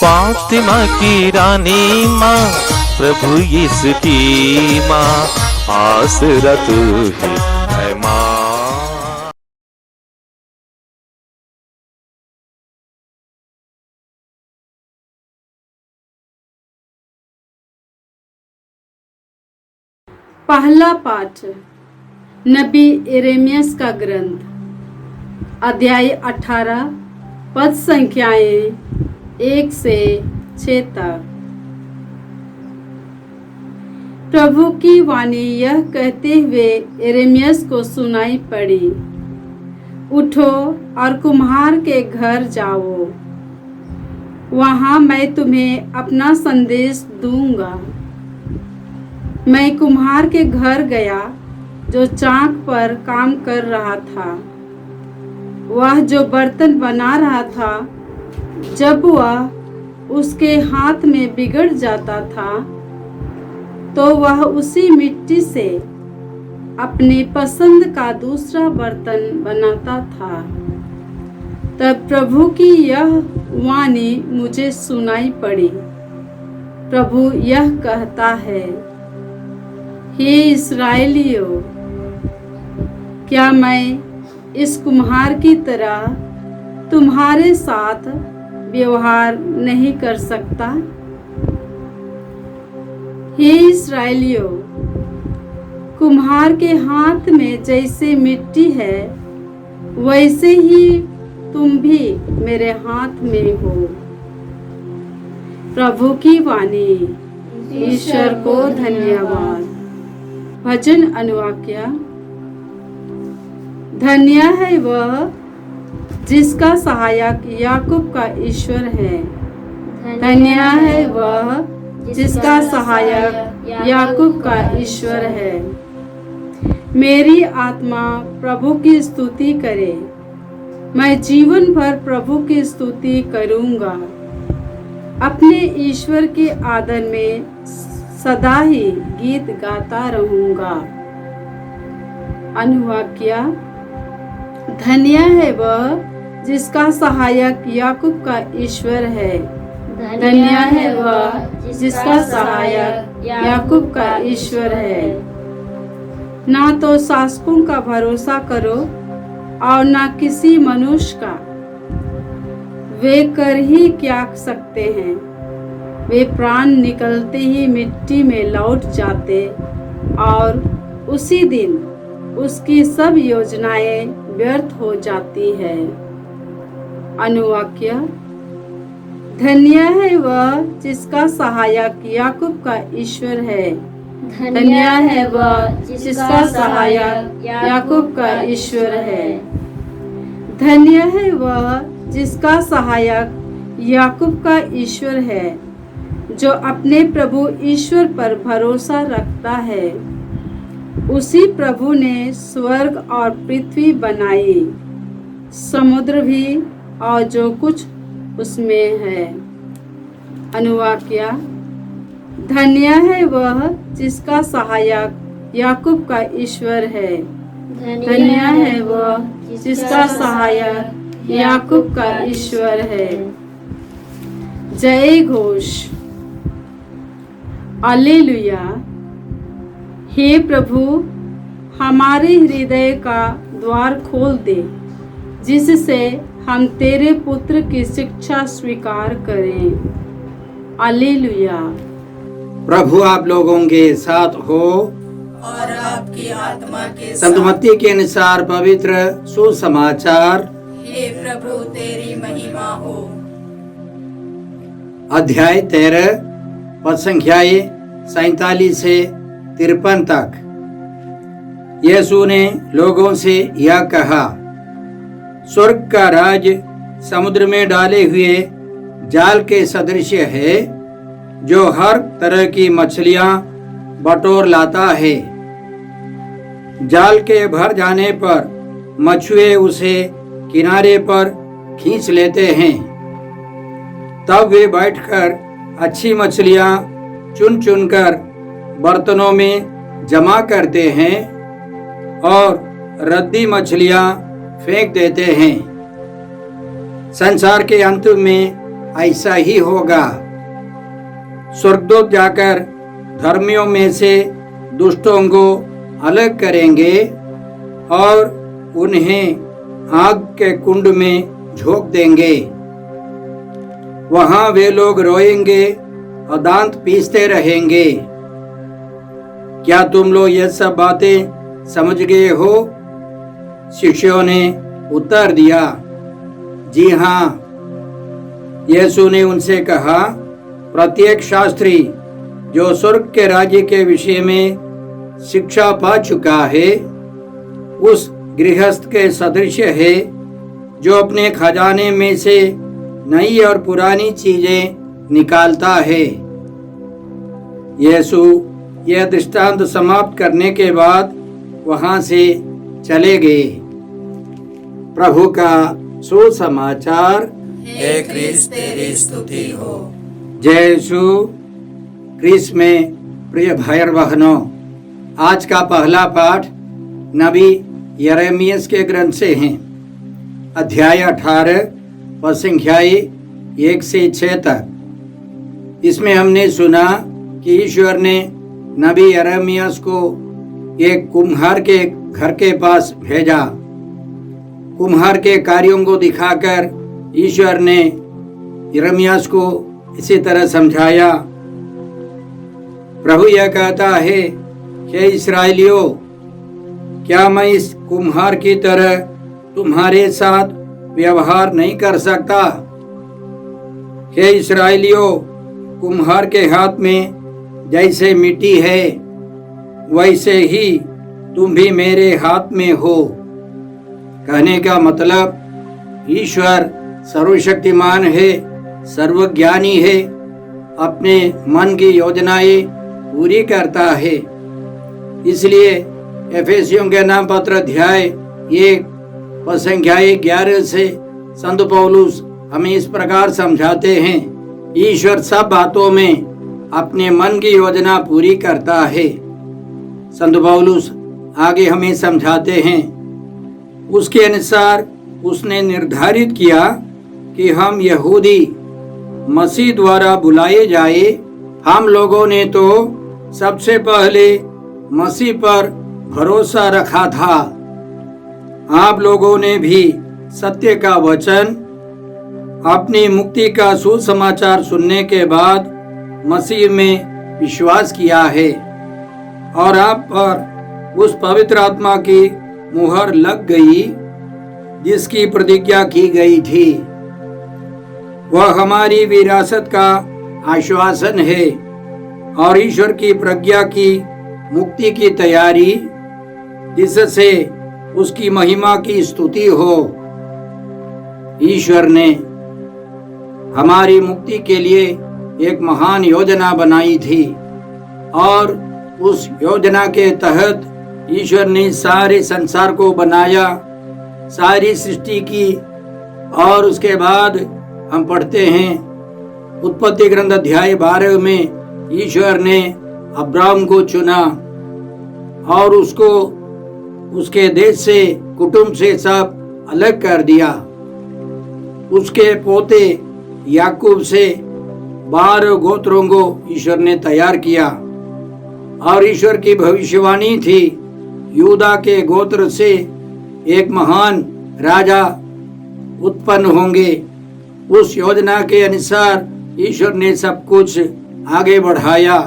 फातिमा की रानी माँ, प्रभु यीशु की माँ, आसरा तू ही है माँ। पहला पाठ नबी यिर्मयाह का ग्रंथ, अध्याय 18, पद संख्याएं 1 से 6 तक। प्रभु की वाणी यह कहते हुए यिर्मयाह को सुनाई पड़ी, उठो और कुम्हार के घर जाओ, वहां मैं तुम्हें अपना संदेश दूंगा। मैं कुम्हार के घर गया जो चाक पर काम कर रहा था। वह जो बर्तन बना रहा था, जब वह उसके हाथ में बिगड़ जाता था तो वह उसी मिट्टी से अपनी पसंद का दूसरा बर्तन बनाता था। तब प्रभु की यह वाणी मुझे सुनाई पड़ी। प्रभु यह कहता है, हे इस्राएलियों, क्या मैं इस कुम्हार की तरह तुम्हारे साथ व्यवहार नहीं कर सकता? हे इस्राएलियों, कुम्हार के हाथ में जैसे मिट्टी है, वैसे ही तुम भी मेरे हाथ में हो। प्रभु की वाणी। ईश्वर को धन्यवाद। भजन अनुवाक्य। धन्य है वह जिसका सहायक याकूब का ईश्वर है। धन्य है वह जिसका सहायक याकूब का ईश्वर है। मेरी आत्मा प्रभु की स्तुति करे। मैं जीवन भर प्रभु की स्तुति करूंगा। अपने ईश्वर के आदर में सदा ही गीत गाता रहूंगा। अनुवाक्य। धन्य है वह जिसका सहायक याकूब का ईश्वर है। धन्य है वह जिसका सहायक याकूब का ईश्वर है। ना तो शासकों का भरोसा करो और ना किसी मनुष्य का। वे कर ही क्या सकते हैं? वे प्राण निकलते ही मिट्टी में लौट जाते और उसी दिन उसकी सब योजनाएं व्यर्थ हो जाती है। अनुवाक्य। धन्य है वह जिसका सहायक याकूब का ईश्वर है। धन्य है वह जिसका सहायक याकूब का ईश्वर है। धन्य है वह जिसका सहायक याकूब का ईश्वर है, जो अपने प्रभु ईश्वर पर भरोसा रखता है। उसी प्रभु ने स्वर्ग और पृथ्वी बनाई, समुद्र भी और जो कुछ उसमें है। अनुवाक्य। धन्य है वह जिसका सहायक याकूब का ईश्वर है। धन्य है वह जिसका सहायक याकूब का ईश्वर है। जय घोष। हालेलुया। हे प्रभु, हमारे हृदय का द्वार खोल दे, जिससे हम तेरे पुत्र की शिक्षा स्वीकार करें। हालेलुया। प्रभु आप लोगों के साथ हो और आपकी आत्मा के संत मत्ती के अनुसार पवित्र सुसमाचार। हे प्रभु तेरी महिमा हो। अध्याय 13, पद संख्याएं 47 से 53 तक। यीशु ने लोगों से यह कहा, स्वर्ग का राज समुद्र में डाले हुए जाल के सदृश है, जो हर तरह की मछलियां बटोर लाता है। जाल के भर जाने पर मछुए उसे किनारे पर खींच लेते हैं। तब वे बैठकर अच्छी मछलियां चुन चुनकर बर्तनों में जमा करते हैं और रद्दी मछलियां फेंक देते हैं। संसार के अंत में ऐसा ही होगा। स्वर्गदूत जाकर धर्मियों में से दुष्टों को अलग करेंगे और उन्हें आग के कुंड में झोंक देंगे। वहां वे लोग रोएंगे और दांत पीसते रहेंगे। क्या तुम लोग ये सब बातें समझ गए हो? शिष्यों ने उत्तर दिया, जी हाँ। यीशु ने उनसे कहा, प्रत्येक शास्त्री जो स्वर्ग के राज्य के विषय में शिक्षा पा चुका है उस गृहस्थ के सदृश है जो अपने खजाने में से नई और पुरानी चीजें निकालता है। यीशु यह दृष्टांत समाप्त करने के बाद वहां से चले गए। प्रभु का सुसमाचार। हे क्रिस्त तेरी स्तुति हो। जय यीशु क्रिस्त में प्रिय भाई बहनों, आज का पहला पाठ नबी यिर्मयाह के ग्रंथ से है। अध्याय 18 पद संख्याएं 1 से 6 तक। इसमें हमने सुना कि ईश्वर ने नबी यिर्मयाह को एक कुम्हार के घर के पास भेजा। कुम्हार के कार्यों को दिखाकर ईश्वर ने यिर्मयाह को इसी तरह समझाया। प्रभु यह कहता है, हे इस्राएलियों, क्या मैं इस कुम्हार की तरह तुम्हारे साथ व्यवहार नहीं कर सकता? हे इस्राएलियों, कुम्हार के हाथ में जैसे मिट्टी है वैसे ही तुम भी मेरे हाथ में हो। कहने का मतलब ईश्वर सर्वशक्तिमान है, सर्वज्ञानी है, अपने मन की योजनाएं पूरी करता है। इसलिए एफेसियों के नाम पत्र अध्याय 1 पद संख्या 11 से संत पौलुस हमें इस प्रकार समझाते हैं, ईश्वर सब बातों में अपने मन की योजना पूरी करता है। संत पौलुस आगे हमें समझाते हैं, उसके अनुसार उसने निर्धारित किया कि हम यहूदी मसीह द्वारा बुलाए जाए। हम लोगों ने तो सबसे पहले मसीह पर भरोसा रखा था। आप लोगों ने भी सत्य का वचन, अपनी मुक्ति का सुसमाचार सुनने के बाद मसीह में विश्वास किया है और आप पर उस पवित्र आत्मा की मुहर लग गई जिसकी प्रतिज्ञा की गई थी। वह हमारी विरासत का आश्वासन है और ईश्वर की प्रज्ञा की मुक्ति की तैयारी, जिससे उसकी महिमा की स्तुति हो। ईश्वर ने हमारी मुक्ति के लिए एक महान योजना बनाई थी और उस योजना के तहत ईश्वर ने सारे संसार को बनाया, सारी सृष्टि की। और उसके बाद हम पढ़ते हैं उत्पत्ति ग्रंथ अध्याय 12 में ईश्वर ने अब्राहम को चुना और उसको उसके देश से, कुटुंब से सब अलग कर दिया। उसके पोते याकूब से 12 गोत्रों को ईश्वर ने तैयार किया और ईश्वर की भविष्यवाणी थी, यूदा के गोत्र से एक महान राजा उत्पन्न होंगे। उस योजना के अनुसार ईश्वर ने सब कुछ आगे बढ़ाया।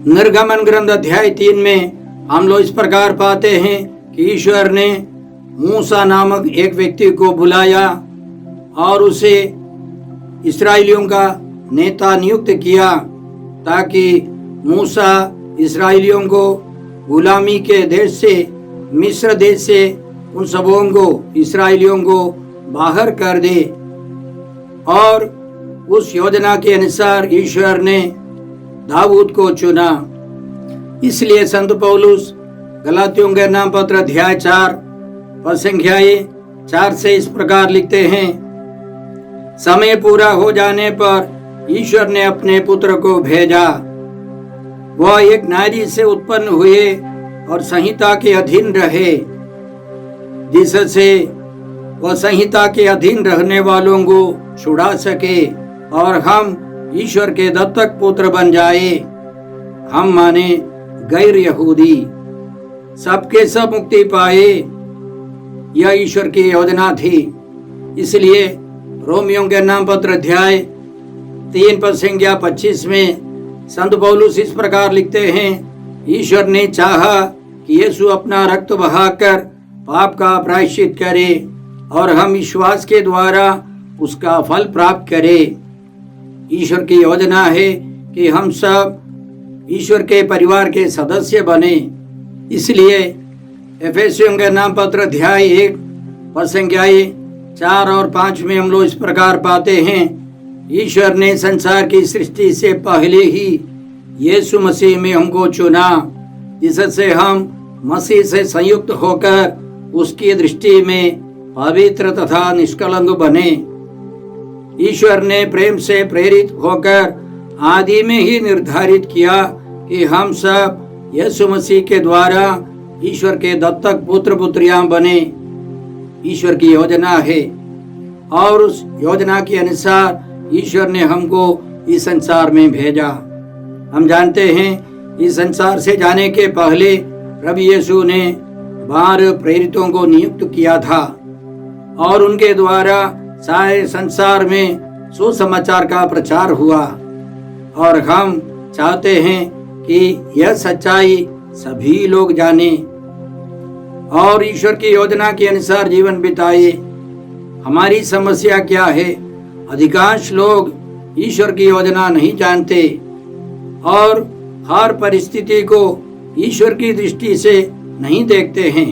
निर्गमन ग्रंथ अध्याय 3 में हम लोग इस प्रकार पाते हैं कि ईश्वर ने मूसा नामक एक व्यक्ति को बुलाया और उसे इस्राएलियों का नेता नियुक्त किया ताकि मूसा इस्राएलियों को गुलामी के देश से, मिस्र देश से उन सबों को, इस्राएलियों को बाहर कर दे। और उस योजना के अनुसार ईश्वर ने दाऊद को चुना। इसलिए संत पौलुस गलातियों के नाम पत्र अध्याय 4 पद संख्याएं 4 से इस प्रकार लिखते हैं, समय पूरा हो जाने पर ईश्वर ने अपने पुत्र को भेजा। वह एक नारी से उत्पन्न हुए और संहिता के अधीन रहे, जिससे वह संहिता के अधीन रहने वालों को छुड़ा सके और हम ईश्वर के दत्तक पुत्र बन जाए। हम माने गैर यहूदी सबके सब मुक्ति पाए। यह ईश्वर की योजना थी। इसलिए रोमियों के नाम पत्र अध्याय 3 पद संख्या 25 में संत पौलुस इस प्रकार लिखते हैं, ईश्वर ने चाहा कि यीशु अपना रक्त बहाकर पाप का प्रायश्चित करे और हम विश्वास के द्वारा उसका फल प्राप्त करें। ईश्वर की योजना है कि हम सब ईश्वर के परिवार के सदस्य बने। इसलिए एफेसियों के नाम पत्र अध्याय 1 पद संख्या 4 और 5 में हम लोग इस प्रकार पाते हैं, ईश्वर ने संसार की सृष्टि से पहले ही यीशु मसीह में हमको चुना, जिससे हम मसीह से संयुक्त होकर उसकी दृष्टि में पवित्र तथा निष्कलंक बने। ईश्वर ने प्रेम से प्रेरित होकर आदि में ही निर्धारित किया कि हम सब यीशु मसीह के द्वारा ईश्वर के दत्तक पुत्र पुत्रियां बने। ईश्वर की योजना है और उस योजना के अनुसार ईश्वर ने हमको इस संसार में भेजा। हम जानते हैं इस संसार से जाने के पहले प्रभु यीशु ने 12 प्रेरितों को नियुक्त किया था और उनके द्वारा सारे संसार में सुसमाचार का प्रचार हुआ। और हम चाहते हैं कि यह सच्चाई सभी लोग जाने और ईश्वर की योजना के अनुसार जीवन बिताए। हमारी समस्या क्या है? अधिकांश लोग ईश्वर की योजना नहीं जानते और हर परिस्थिति को ईश्वर की दृष्टि से नहीं देखते हैं।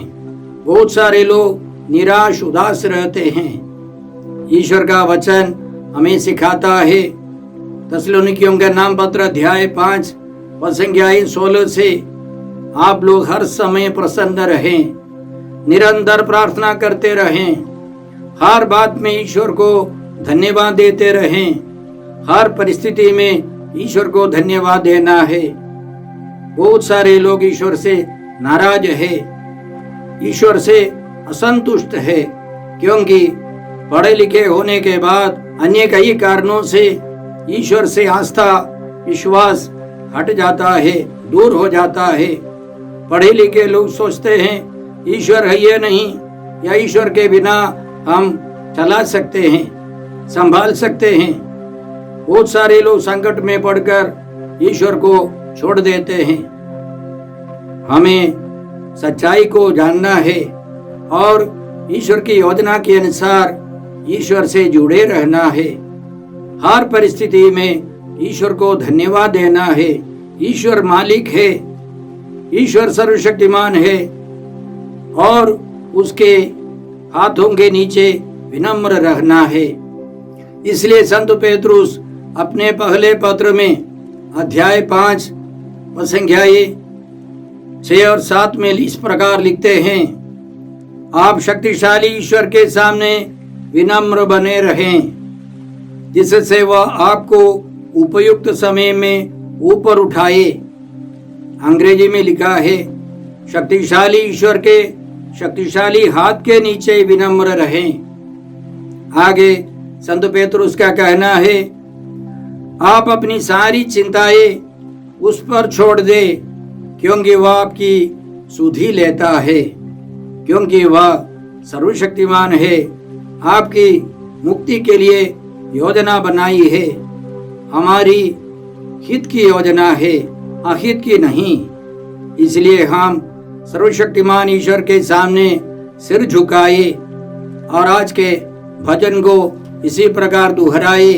बहुत सारे लोग निराश उदास रहते हैं। ईश्वर का वचन हमें सिखाता है, थिस्सलुनीकियों के नाम पत्र अध्याय 5 पद संख्या 16 से, आप लोग हर समय प्रसन्न रहें, निरंतर प्रार्थना करते रहें, हर बात में ईश्वर को धन्यवाद देते रहें। हर परिस्थिति में ईश्वर को धन्यवाद देना है। बहुत सारे लोग ईश्वर से नाराज है, ईश्वर से असंतुष्ट है, क्योंकि पढ़े लिखे होने के बाद अन्य कई कारणों से ईश्वर से आस्था विश्वास हट जाता है, दूर हो जाता है। पढ़े लिखे लोग सोचते हैं ईश्वर है ये नहीं, या ईश्वर के बिना हम चला सकते हैं, संभाल सकते हैं। बहुत सारे लोग संकट में पड़कर ईश्वर को छोड़ देते हैं। हमें सच्चाई को जानना है और ईश्वर की योजना के अनुसार ईश्वर से जुड़े रहना है। हर परिस्थिति में ईश्वर को धन्यवाद देना है। ईश्वर मालिक है, ईश्वर सर्वशक्तिमान है और उसके हाथों के नीचे विनम्र रहना है। इसलिए संत पेतरुस अपने पहले पत्र में अध्याय 5 पद संख्या 6 और 7 में इस प्रकार लिखते हैं, आप शक्तिशाली ईश्वर के सामने विनम्र बने रहें, जिससे वह आपको उपयुक्त समय में ऊपर उठाए। अंग्रेजी में लिखा है, शक्तिशाली ईश्वर के शक्तिशाली हाथ के नीचे विनम्र रहें। आगे संत पेतरुस का कहना है, आप अपनी सारी चिंताएं उस पर छोड़ दे, क्योंकि वह आपकी सुधि लेता है, क्योंकि वह सर्वशक्तिमान है। आपकी मुक्ति के लिए योजना बनाई है। हमारी हित की योजना है, अहित की नहीं। इसलिए हम सर्वशक्तिमान ईश्वर के सामने सिर झुकाए और आज के भजन को इसी प्रकार दोहराए,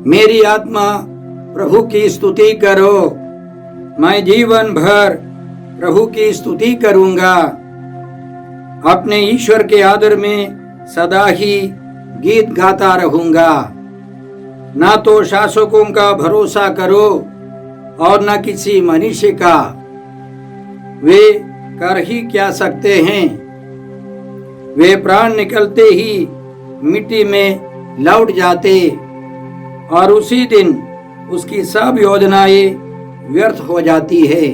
मेरी आत्मा प्रभु की स्तुति करो, मैं जीवन भर प्रभु की स्तुति करूंगा। अपने ईश्वर के आदर में सदा ही गीत गाता रहूंगा। ना तो शासकों का भरोसा करो और न किसी मनुष्य का, वे कर ही क्या सकते हैं। वे प्राण निकलते ही मिट्टी में लौट जाते और उसी दिन उसकी सब योजनाएं व्यर्थ हो जाती है।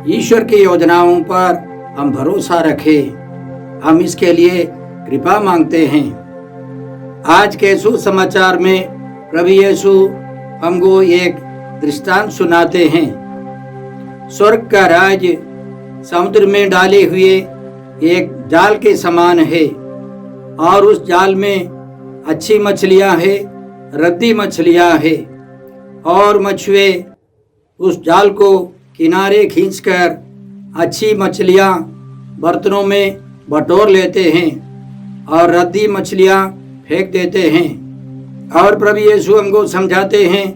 ईश्वर की योजनाओं पर हम भरोसा रखें। हम इसके लिए कृपा मांगते हैं। आज के सुसमाचार में प्रभु यीशु हमको एक दृष्टांत सुनाते हैं। स्वर्ग का राज्य समुद्र में डाले हुए एक जाल के समान है, और उस जाल में अच्छी मछलियां हैं, रद्दी मछलियां हैं, और मछुए उस जाल को किनारे खींचकर अच्छी मछलियां बर्तनों में बटोर लेते हैं और रद्दी मछलियां फेंक देते हैं। और प्रभु यीशु हमको समझाते हैं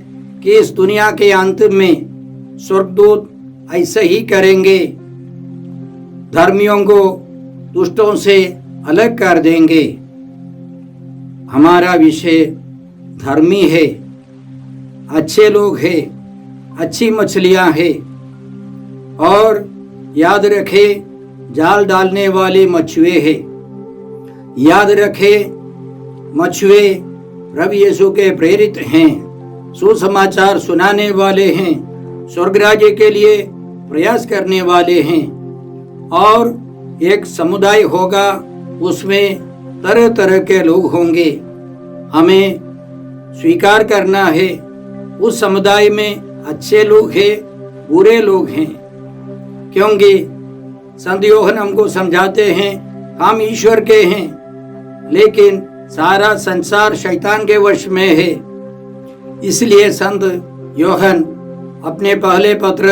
कि इस दुनिया के अंत में स्वर्गदूत ऐसे ही करेंगे, धर्मियों को दुष्टों से अलग कर देंगे। हमारा विषय धर्मी है, अच्छे लोग हैं, अच्छी मछलियां हैं। और याद रखे जाल डालने वाले मछुए हैं। याद रखे मछुए प्रभु यीशु के प्रेरित हैं, सुसमाचार सुनाने वाले हैं, स्वर्ग राज्य के लिए प्रयास करने वाले हैं। और एक समुदाय होगा, उसमें तरह तरह के लोग होंगे। हमें स्वीकार करना है उस समुदाय में अच्छे लोग हैं, बुरे लोग हैं, क्योंकि संत यूहन्ना हमको समझाते हैं हम ईश्वर के हैं, लेकिन सारा संसार शैतान के वश में है। इसलिए संत यूहन्ना अपने पहले पत्र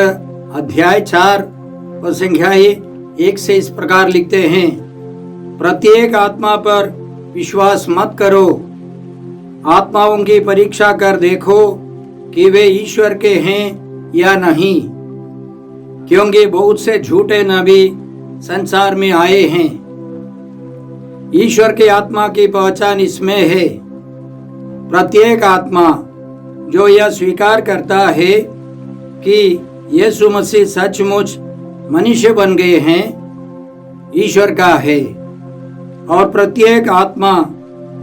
अध्याय 4 और संख्या 1 से इस प्रकार लिखते हैं, प्रत्येक आत्मा पर विश्वास मत करो, आत्माओं की परीक्षा कर देखो कि वे ईश्वर के हैं या नहीं, क्योंकि बहुत से झूठे नबी संसार में आए हैं। ईश्वर के आत्मा की पहचान इसमें है, प्रत्येक आत्मा जो यह स्वीकार करता है कि यीशु मसीह सचमुच मनुष्य बन गए हैं, ईश्वर का है। और प्रत्येक आत्मा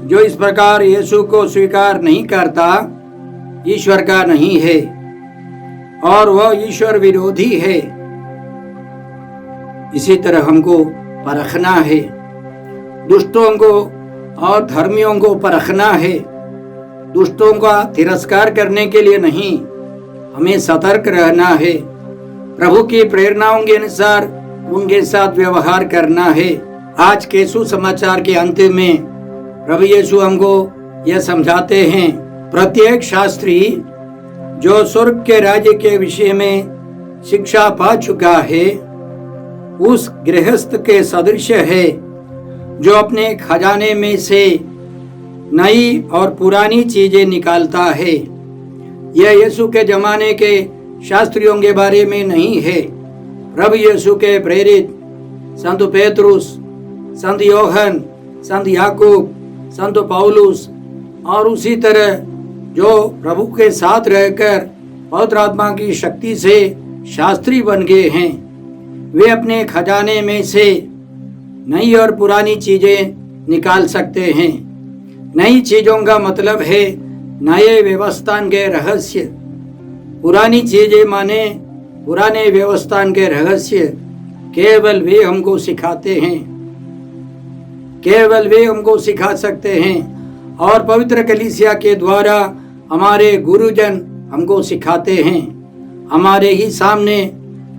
जो इस प्रकार यीशु को स्वीकार नहीं करता, ईश्वर का नहीं है, और वह ईश्वर विरोधी है। इसी तरह हमको परखना है, दुष्टों को और धर्मियों को परखना है। दुष्टों का तिरस्कार करने के लिए नहीं, हमें सतर्क रहना है, प्रभु की प्रेरणाओं के अनुसार उनके साथ व्यवहार करना है। आज के सुसमाचार के अंत में प्रभु यीशु हमको यह समझाते हैं, प्रत्येक शास्त्री जो स्वर्ग के राज्य के विषय में शिक्षा पा चुका है, उस गृहस्थ के सदृश है जो अपने खजाने में से नई और पुरानी चीजें निकालता है। यह यीशु के जमाने के शास्त्रियों के बारे में नहीं है। प्रभु यीशु के प्रेरित संत पेतरुस, संत यूहन्ना, संत याकूब, संत पौलुस और उसी तरह जो प्रभु के साथ रहकर पवित्र आत्मा की शक्ति से शास्त्री बन गए हैं, वे अपने खजाने में से नई और पुरानी चीजें निकाल सकते हैं। नई चीजों का मतलब है नए व्यवस्थान के रहस्य। पुरानी चीजें माने पुराने व्यवस्थान के रहस्य केवल वे हमको सिखाते हैं, केवल वे हमको सिखा सकते हैं। और पवित्र कलीसिया के द्वारा हमारे गुरुजन हमको सिखाते हैं। हमारे ही सामने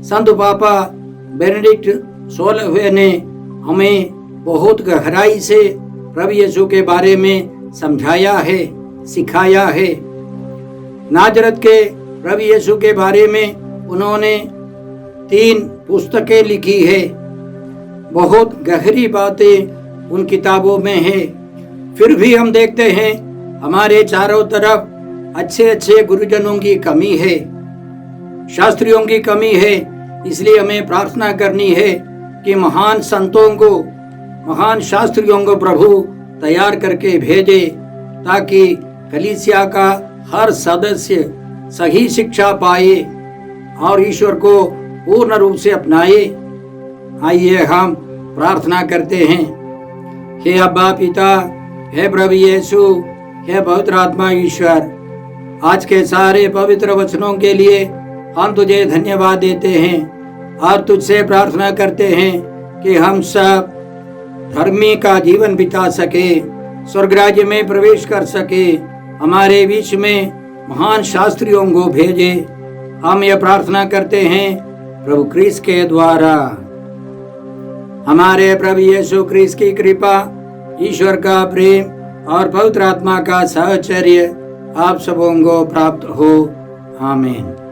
संत पापा बेनेडिक्ट 16वें ने हमें बहुत गहराई से प्रभु यीशु के बारे में समझाया है, सिखाया है। नाजरत के प्रभु यीशु के बारे में उन्होंने 3 पुस्तकें लिखी है। बहुत गहरी बातें उन किताबों में है। फिर भी हम देखते हैं हमारे चारों तरफ अच्छे अच्छे गुरुजनों की कमी है, शास्त्रियों की कमी है। इसलिए हमें प्रार्थना करनी है कि महान संतों को, महान शास्त्रियों को प्रभु तैयार करके भेजे, ताकि कलीसिया का हर सदस्य सही शिक्षा पाए और ईश्वर को पूर्ण रूप से अपनाए। आइए हम प्रार्थना करते हैं। हे अब्बा पिता, हे प्रभु यीशु, हे पवित्र आत्मा ईश्वर, आज के सारे पवित्र वचनों के लिए हम तुझे धन्यवाद देते हैं और तुझसे प्रार्थना करते हैं कि हम सब धर्मी का जीवन बिता सके, स्वर्ग राज्य में प्रवेश कर सके। हमारे बीच में महान शास्त्रियों को भेजे। हम यह प्रार्थना करते हैं प्रभु क्रिस्त के द्वारा। हमारे प्रभु यीशु क्रिस्त की कृपा, ईश्वर का प्रेम और पवित्र आत्मा का साहचर्य आप सबों को प्राप्त हो। आमीन।